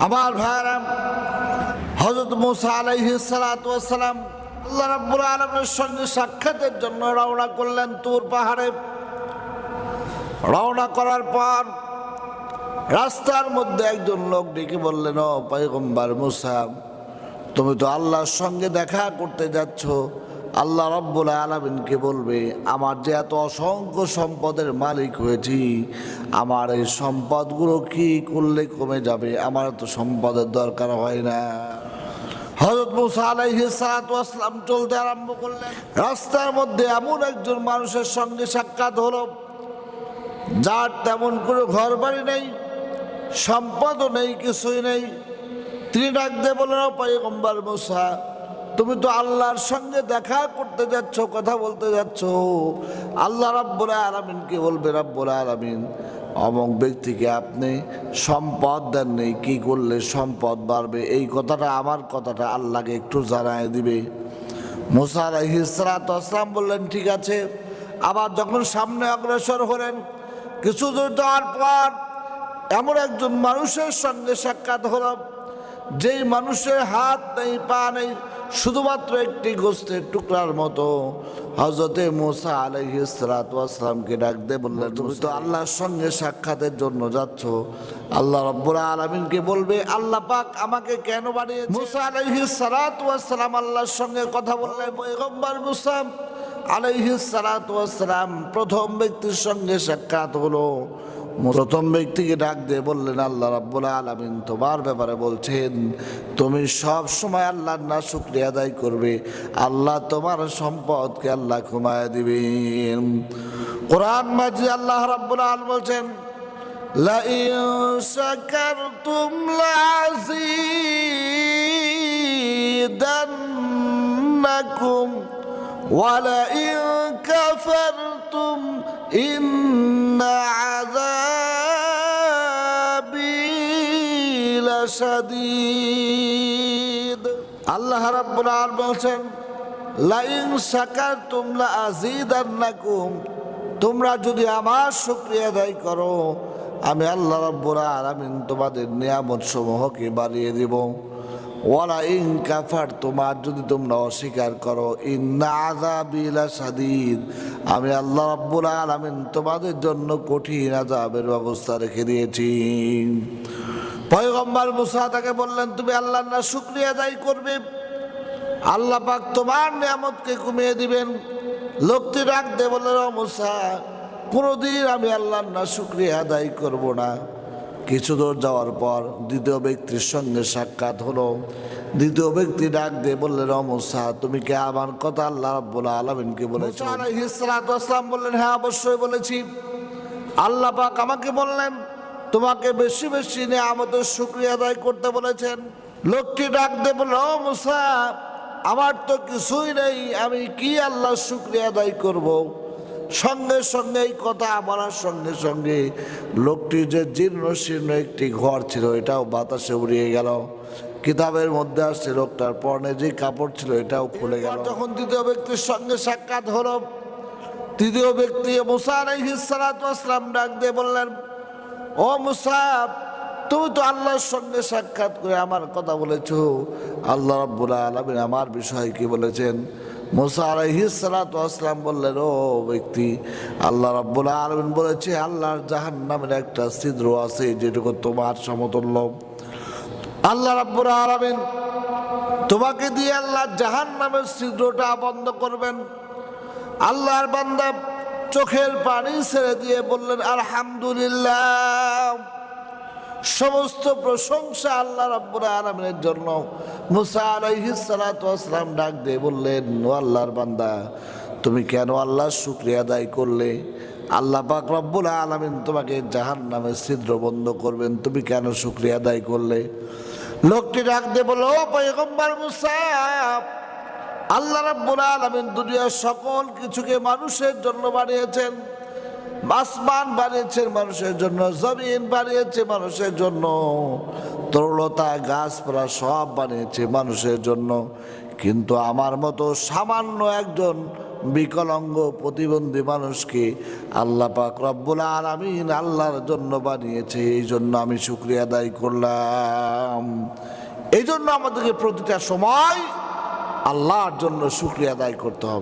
আমার ভাইরা, হযরত মুসা আলাইহিস সালাতু ওয়াস সালাম আল্লাহ রাব্বুল আলামিনের সঙ্গে সাক্ষাতের জন্য রওনা করলেন তুর পাহাড়ে। রওনা করার পর রাস্তার মধ্যে একজন লোক ডেকে বললেন, ও পয়গম্বর মুসা, তুমি তো আল্লাহর সঙ্গে দেখা করতে যাচ্ছ, আল্লাহ রাব্বুল আলামিনকে বলবে আমার যে এত অসংখ্য সম্পদের মালিক হয়েছি, আমার এই সম্পদগুলো কি করলে কমে যাবে, আমার তো সম্পদের দরকার হয় না। হযরত মুসা আলাইহিস সালাতু ওয়াস সালাম চলতে আরম্ভ করলেন। রাস্তার মধ্যে এমন একজন মানুষের সঙ্গে সাক্ষাৎ হলো যার তেমন কোনো ঘর বাড়ি নেই, সম্পদও নেই, কিছুই নেই। তিনি ডাক দিয়ে বললেন, ও পয়গম্বর মুসা, তুমি তো আল্লাহর সঙ্গে দেখা করতে যাচ্ছ, কথা বলতে যাচ্ছ, আল্লাহ রাব্বুল আলামিনকে বলবে, রাব্বুল আলামিন অমুক ব্যক্তিকে আপনি সম্পদ দেন নেই, কি করলে সম্পদ বাড়বে, এই কথাটা আমার কথাটা আল্লাহকে একটু জানায় দিবে। মুসা আলাইহিস সালাতু ওয়াস সালাম বললেন, ঠিক আছে। আবার যখন সামনে অগ্রসর হলেন, কিছু দূর যাওয়ার পর এমন একজন মানুষের সঙ্গে সাক্ষাৎ হলো যেই মানুষের হাত নেই, পা নেই, শুধুমাত্র একটি গোস্তের টুকরার মতো। হযরতে মুসা আলাইহিস সালাতু ওয়াস সালামকে ডাক দিয়ে বললেন, তুমি তো আল্লাহর সঙ্গে সাক্ষাতের জন্য যাচ্ছ, আল্লাহ রাব্বুল আলামিনকে বলবে আল্লাহ পাক আমাকে কেন বানিয়েছে। মুসা আলাইহিস সালাতু ওয়াস সালাম আল্লাহর সঙ্গে কথা বললেন। পয়গম্বর মুসা আলাইহিস সালাতু ওয়াস সালাম প্রথম ব্যক্তির সঙ্গে সাক্ষাৎ হলো। প্রথম ব্যক্তিকে ডাক দিয়ে বললেন, আল্লাহ রাব্বুল আলামিন তোমার ব্যাপারে বলছেন তুমি সব সময় আল্লাহর না শুকরিয়া আদায় করবে, আল্লাহ তোমার সম্পদকে আল্লাহ কমায় দিবেন। কোরআন মাজিদে আল্লাহ রাব্বুল আলামিন বলছেন, লা ইন শাকারতুম লাযীদান্নাকুম ওয়া লা ইন কাফারতুম ইন্না আযাবি লাশাদীদ। আল্লাহ রাব্বুল আলামিন বলছেন, লা ইন শাকারতুম লাযীদান্নাকুম, তোমরা যদি আমার শুকরিয়া আদায় করো, আমি আল্লাহ রাব্বুল আলামিন তোমাদের নিয়ামত সমূহকে বাড়িয়ে দেব। ওয়ালা ইন কাফারতুম, আর যদি তোমরা অস্বীকার করো, ইন্না আযাবি লাশাদীদ, আমি আল্লাহ রাব্বুল আলামিন তোমাদের জন্য কঠিন আযাবের ব্যবস্থা রেখে দিয়েছি। পয়গম্বর মুসা তাকে বললেন, তুমি আল্লাহর না শুকরিয়া আদায় করবে, আল্লাহ পাক তোমার নিয়ামতকে কমিয়ে দিবেন। লোকটি ডাক দিয়ে বললেন, ও মুসা, কোনোদিন আমি আল্লাহর না শুকরিয়া আদায় করব না। কিছু দূর যাওয়ার পর দ্বিতীয় ব্যক্তির সঙ্গে সাক্ষাৎ হলো। দ্বিতীয় ব্যক্তি ডাক দিয়ে বললেন, ও মুসা, তুমি কি আমার কথা আল্লাহ রাব্বুল আলামিনকে বলেছো? মুসা আলাইহিস সালাতু ওয়াস সালাম বললেন, হ্যাঁ অবশ্যই বলেছি। আল্লাহ পাক আমাকে বললেন তোমাকে বেশি বেশি নিয়ামতের শুকরিয়া আদায় করতে বলেছেন। লোকটি ডাক দিয়ে বলল, ও মুসা, আমার তো কিছুই নেই, আমি কি আল্লাহর শুকরিয়া আদায় করব? সঙ্গে সঙ্গে এই কথা বলার সঙ্গে সঙ্গে লোকটির যে জীর্ণ শীর্ণ একটি ঘর ছিল এটাও বাতাসে উড়িয়ে গেল। কিতাবের মধ্যে আসছে লোকটার পরনে যে কাপড় ছিল এটাও খুলে গেল। যখন তৃতীয় ব্যক্তির সঙ্গে সাক্ষাৎ হলো, তৃতীয় ব্যক্তি মুসা আলাইহিস সালাতু ওয়াস সালাম ডাক দিয়ে বললেন, ও মুসা, তুমি তো আল্লাহর সঙ্গে সাক্ষাৎ করে আমার কথা বলেছো, আল্লাহ রাব্বুল আলামিন আমার বিষয়ে কি বলেছেন? মুসা আলাইহিস সালাতু ওয়াস সালাম বললেন, ও ব্যক্তি, আল্লাহ রাব্বুল আলামিন বলেছে আল্লাহর জাহান্নামের একটা ছিদ্র আছে যেটুকু তোমার সমতুল্য। আল্লাহ রাব্বুল আলামিন তোমাকে দিয়ে আল্লাহ জাহান্নামের ছিদ্রটা বন্ধ করবেন। আল্লাহর বান্দা চোখের পানি ছেড়ে দিয়ে বললেন, আলহামদুলিল্লাহ, সমস্ত প্রশংসা আল্লাহ রাব্বুল আলামিনের জন্য। মুসা আলাইহিস সালাতু ওয়াস সালাম ডাক দিয়ে বললেন, ও আল্লাহর বান্দা, তুমি কেন আল্লাহর শুকরিয়া আদায় করলে? আল্লাহ পাক রব্বুল আলামিন তোমাকে জাহান্নামের ছিদ্র বন্ধ করবেন, তুমি কেন শুকরিয়া আদায় করলে? লোকটি ডাক দিয়ে বলল, ও পয়গম্বর মুসা, আল্লাহ রাব্বুল আলামিন দুনিয়ার সকল কিছুকে মানুষের জন্য বানিয়েছেন। আসমান বানিয়েছেন মানুষের জন্য, জমিন বানিয়েছে মানুষের জন্য, তরলতা গাছপালা সব বানিয়েছে মানুষের জন্য। কিন্তু আমার মতো সামান্য একজন বিকলাঙ্গ প্রতিবন্ধী মানুষকে আল্লাহ পাক রব্বুল আলামিন আল্লাহর জন্য বানিয়েছে, এই জন্য আমি শুকরিয়া আদায় করলাম। এই জন্য আমাদেরকে প্রতিটা সময় আল্লাহর জন্য শুকরিয়া আদায় করতে হবে।